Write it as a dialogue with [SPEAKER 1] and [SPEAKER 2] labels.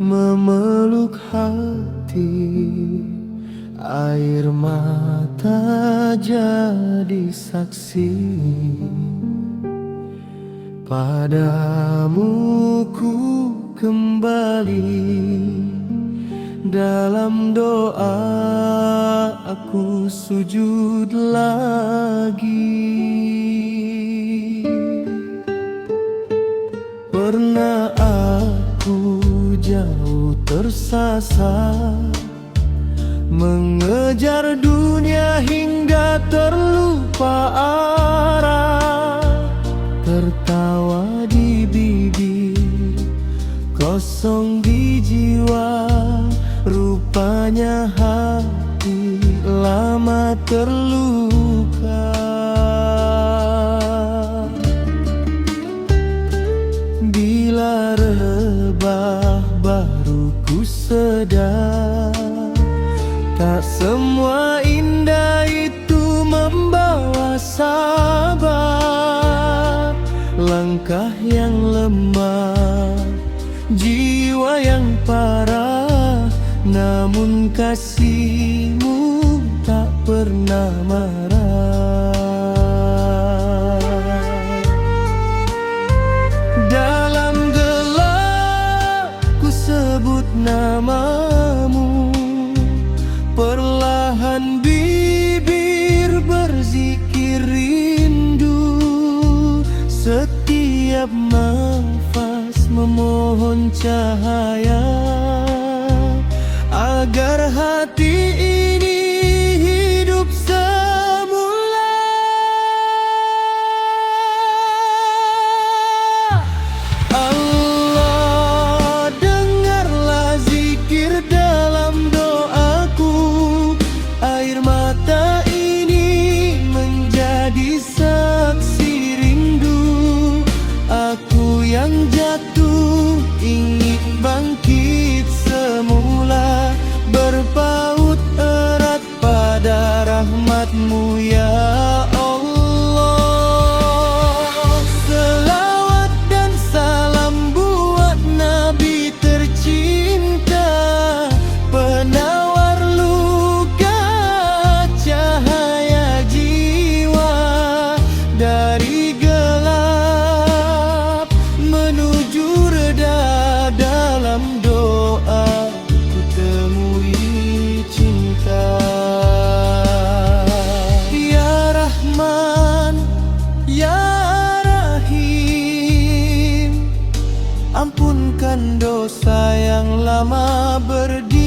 [SPEAKER 1] memeluk hati, air mata jadi saksi. Padamu ku kembali, dalam doa aku sujud lagi. Pernah aku jauh tersasar, mengejar dunia hingga terlupa arah. Tertawa di bibir, kosong di jiwa, rupanya hati lama terluka. Bila rebah baru ku sedar, tak semua indah itu membawa sabar. Langkah yang lemah, jiwa yang parah, namun kasihmu tak pernah marah. Dalam gelap ku sebut namamu, perlahan bibir berzikir rindu. Setiap nafas memohon cahaya, agar hati ini hidup semula. Allah, dengarlah zikir dalam doaku, air mata ini menjadi saksi rindu. Aku yang jatuh ingin bangkit semula, berpaut erat pada rahmatmu ya Allah. Selawat dan salam buat Nabi tercinta, penawar luka, cahaya jiwa. Dari gelap menuju reda, dalam doa ku temui cinta. Ya Rahman, Ya Rahim, ampunkan dosa yang lama berdiri.